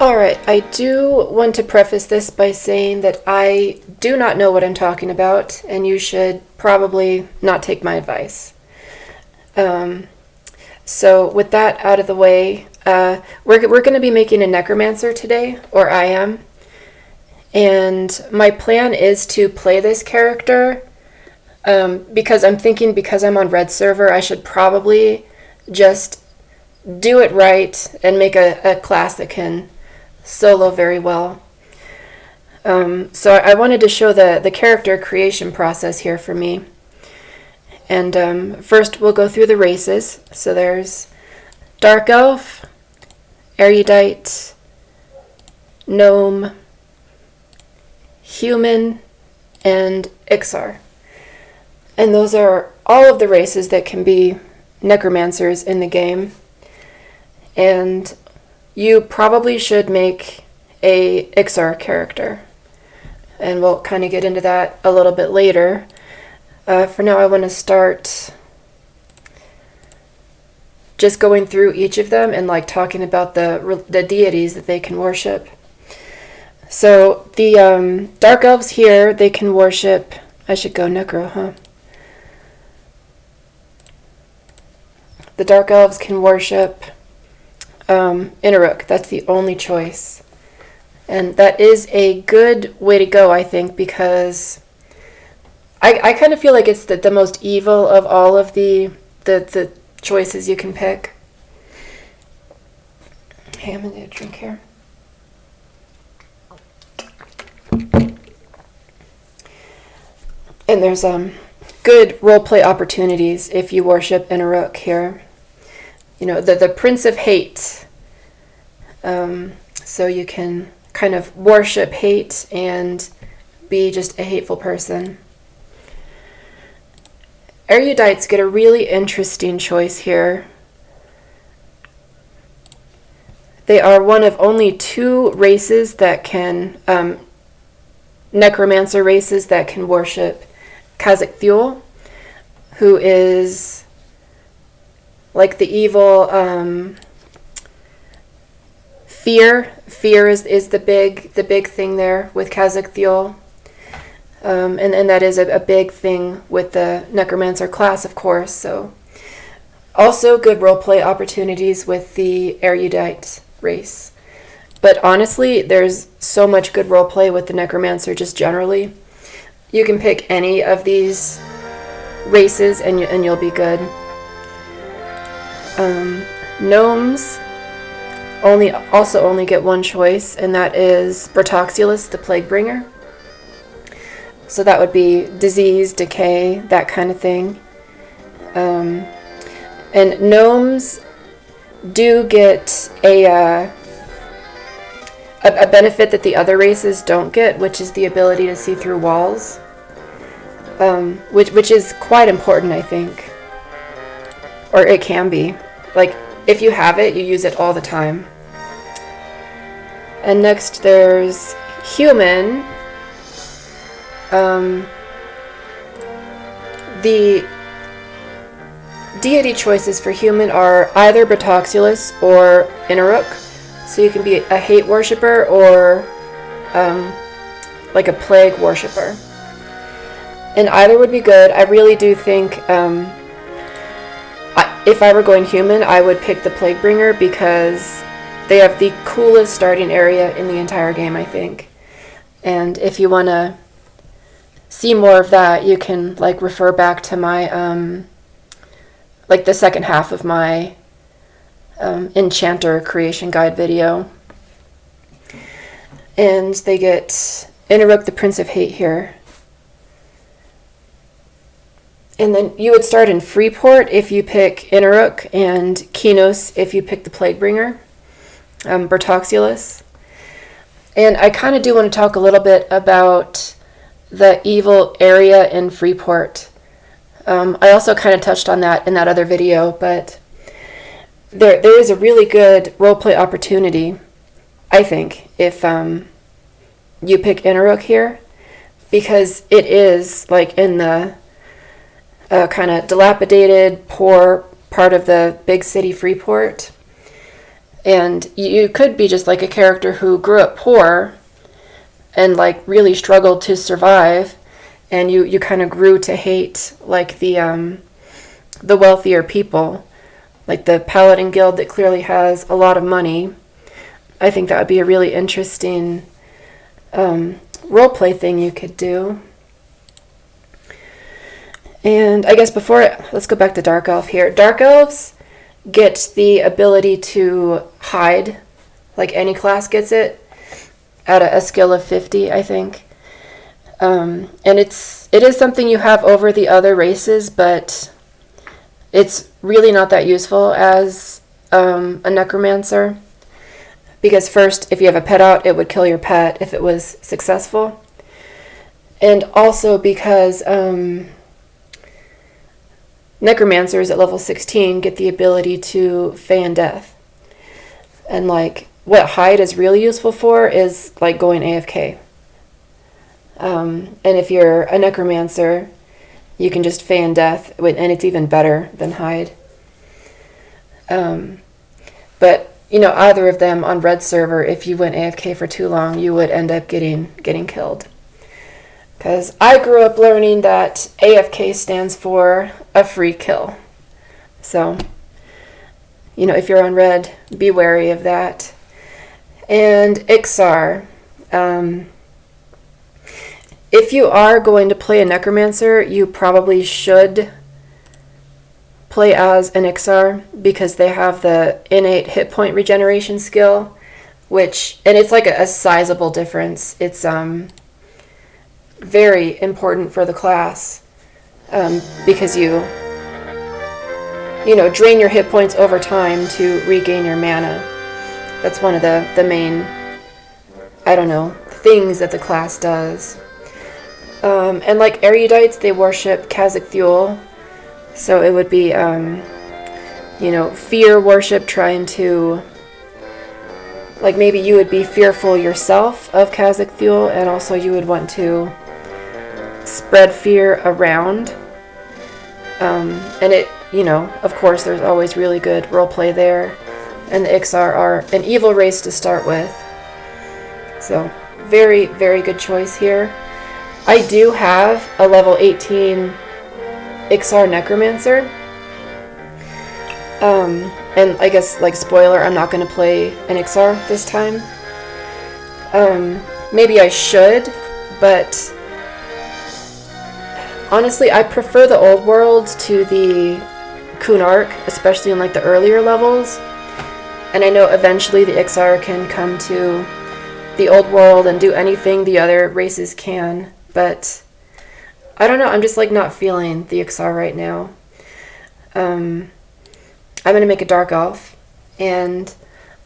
Alright, I do want to preface this by saying that I do not know what I'm talking about, and you should probably not take my advice. So with that out of the way, we're going to be making a Necromancer today, or I am. And my plan is to play this character, because I'm thinking because I'm on Red server, I should probably just do it right and make a class that can solo very well. So I wanted to show the character creation process here for me. And first we'll go through the races. So there's Dark Elf, Erudite, Gnome, Human, and Iksar. And those are all of the races that can be Necromancers in the game. And you probably should make a Iksar character. And we'll kind of get into that a little bit later. For now, I want to start just going through each of them and like talking about the deities that they can worship. So the Dark Elves here, they can worship... I should go Necro, huh? The Dark Elves can worship Inaruk. That's the only choice. And that is a good way to go, I think, because I kind of feel like it's the most evil of all of the choices you can pick. Hey, I'm going to get a drink here. And there's good roleplay opportunities if you worship Inaruk here. You know, the Prince of Hate. So you can kind of worship hate and be just a hateful person. Erudites get a really interesting choice here. They are one of only two races that can, Necromancer races that can worship Khazak-Thul, who is like the evil fear. Fear is the big thing there with Khazak-Thul. And that is a big thing with the Necromancer class, of course. So also good roleplay opportunities with the Erudite race. But honestly, there's so much good roleplay with the Necromancer just generally. You can pick any of these races and you'll be good. Gnomes only get one choice, and that is Bertoxulus, the Plaguebringer. So that would be disease, decay, that kind of thing. And gnomes do get a benefit that the other races don't get, which is the ability to see through walls, which is quite important, I think. Or it can be. Like, if you have it, you use it all the time. And next there's Human. The deity choices for Human are either Bertoxulus or Inaruk. So you can be a hate worshipper or like a plague worshipper. And either would be good. I really do think if I were going Human, I would pick the Plaguebringer because they have the coolest starting area in the entire game, I think. And if you want to see more of that, you can like refer back to my like the second half of my Enchanter creation guide video. And they get Inaruk, the Prince of Hate here. And then you would start in Freeport if you pick Inaruk, and Kinos if you pick the Plaguebringer, Bertoxulus. And I kind of do want to talk a little bit about the evil area in Freeport. I also kind of touched on that in that other video, but there is a really good roleplay opportunity, I think, if you pick Inaruk here, because it is like in the kind of dilapidated, poor part of the big city Freeport. And you could be just like a character who grew up poor and like really struggled to survive, and you kind of grew to hate like the wealthier people, like the Paladin Guild that clearly has a lot of money. I think that would be a really interesting roleplay thing you could do. And I guess let's go back to Dark Elf here. Dark Elves get the ability to hide, like any class gets it, at a skill of 50, I think. And it is something you have over the other races, but it's really not that useful as a Necromancer. Because first, if you have a pet out, it would kill your pet if it was successful. And also because Necromancers at level 16 get the ability to feign death. And like what hide is really useful for is like going AFK. And if you're a Necromancer, you can just feign death, and it's even better than hide. But you know, either of them on red server, if you went AFK for too long, you would end up getting killed. Because I grew up learning that AFK stands for a free kill. So, you know, if you're on red, be wary of that. And Iksar. If you are going to play a Necromancer, you probably should play as an Iksar, because they have the innate hit point regeneration skill, and it's like a sizable difference. It's very important for the class, because you drain your hit points over time to regain your mana. That's one of the main, things that the class does. And like erudites, they worship Khazad-Thul, so it would be fear worship, trying to, like, maybe you would be fearful yourself of Khazad-Thul, and also you would want to spread fear around. And it, of course, there's always really good roleplay there. And the Iksar are an evil race to start with. So, very, very good choice here. I do have a level 18 Iksar Necromancer. And I guess, like, spoiler, I'm not going to play an Iksar this time. Maybe I should, but honestly, I prefer the old world to the Kunark, especially in like the earlier levels. And I know eventually the Iksar can come to the old world and do anything the other races can, but I don't know, I'm just like not feeling the Iksar right now. I'm going to make a Dark Elf, and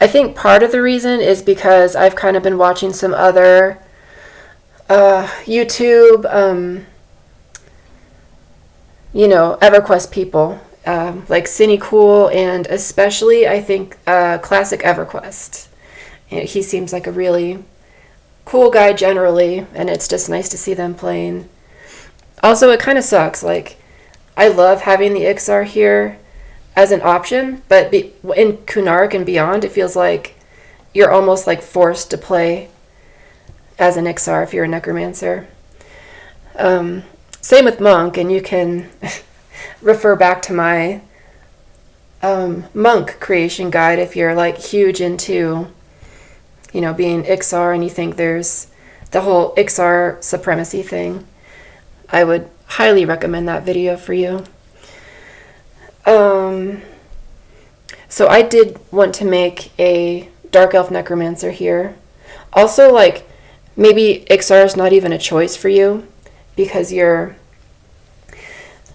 I think part of the reason is because I've kind of been watching some other YouTube EverQuest people, like Cinecool, and especially, I think, classic EverQuest. He seems like a really cool guy generally, and it's just nice to see them playing. Also, it kind of sucks. Like, I love having the Iksar here as an option, but in Kunark and beyond, it feels like you're almost like forced to play as an Iksar if you're a Necromancer. Same with Monk, and you can refer back to my Monk creation guide if you're like huge into, being Iksar and you think there's the whole Iksar supremacy thing. I would highly recommend that video for you. So I did want to make a Dark Elf Necromancer here. Also, like, maybe Iksar is not even a choice for you, because you're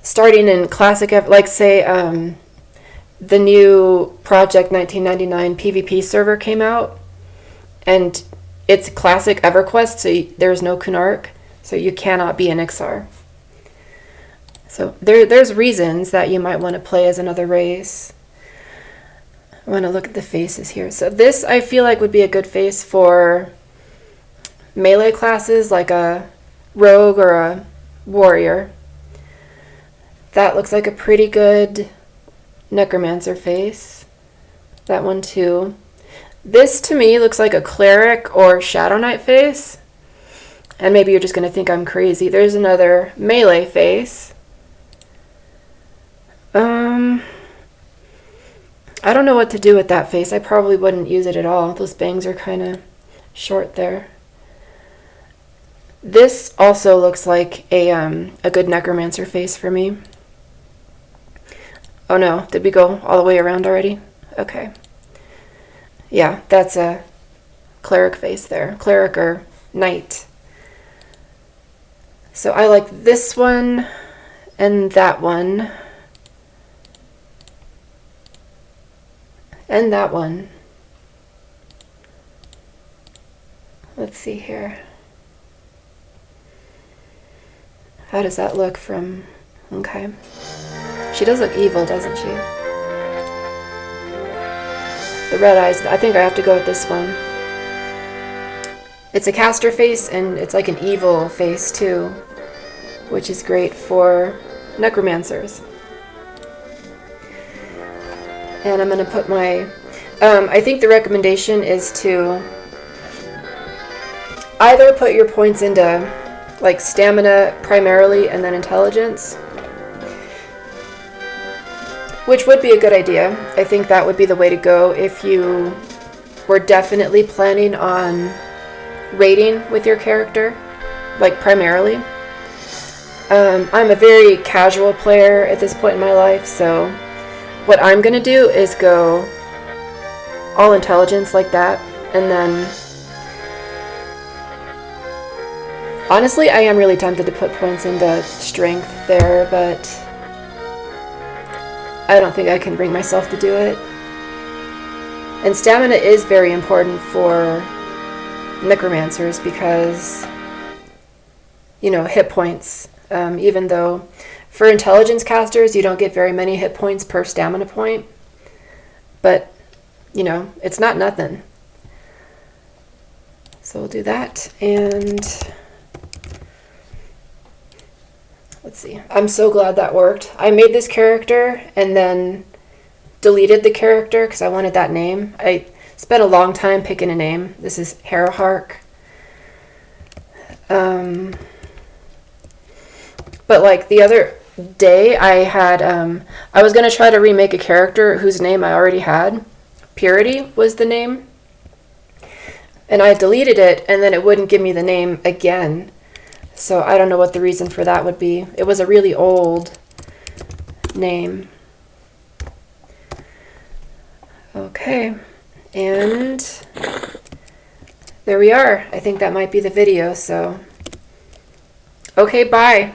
starting in classic, like say the new Project 1999 PvP server came out, and it's classic EverQuest, so there's no Kunark, so you cannot be an Iksar. So there's reasons that you might want to play as another race. I want to look at the faces here. So this, I feel like, would be a good face for melee classes, like a rogue or a warrior. That looks like a pretty good Necromancer face. That one too. This to me looks like a cleric or Shadow Knight face. And maybe you're just going to think I'm crazy. There's another melee face. I don't know what to do with that face. I probably wouldn't use it at all. Those bangs are kind of short there. This also looks like a good Necromancer face for me. Oh no, did we go all the way around already? Okay. Yeah, that's a cleric face there. Cleric or knight. So I like this one and that one. And that one. Let's see here. How does that look from... Okay. She does look evil, doesn't she? The red eyes, I think I have to go with this one. It's a caster face, and it's like an evil face too, which is great for necromancers. And I'm going to put my... I think the recommendation is to either put your points into like stamina primarily and then intelligence, which would be a good idea. I think that would be the way to go if you were definitely planning on raiding with your character, like primarily. I'm a very casual player at this point in my life, so what I'm going to do is go all intelligence like that, and then honestly I am really tempted to put points into strength there, but I don't think I can bring myself to do it. And stamina is very important for necromancers because, you know, hit points, even though for intelligence casters you don't get very many hit points per stamina point, but you know, it's not nothing. So we'll do that, and let's see. I'm so glad that worked. I made this character and then deleted the character because I wanted that name. I spent a long time picking a name. This is Harrowhark. But like the other day I had, I was going to try to remake a character whose name I already had. Purity was the name. And I deleted it and then it wouldn't give me the name again. So I don't know what the reason for that would be. It was a really old name. Okay, and there we are. I think that might be the video, so okay, bye.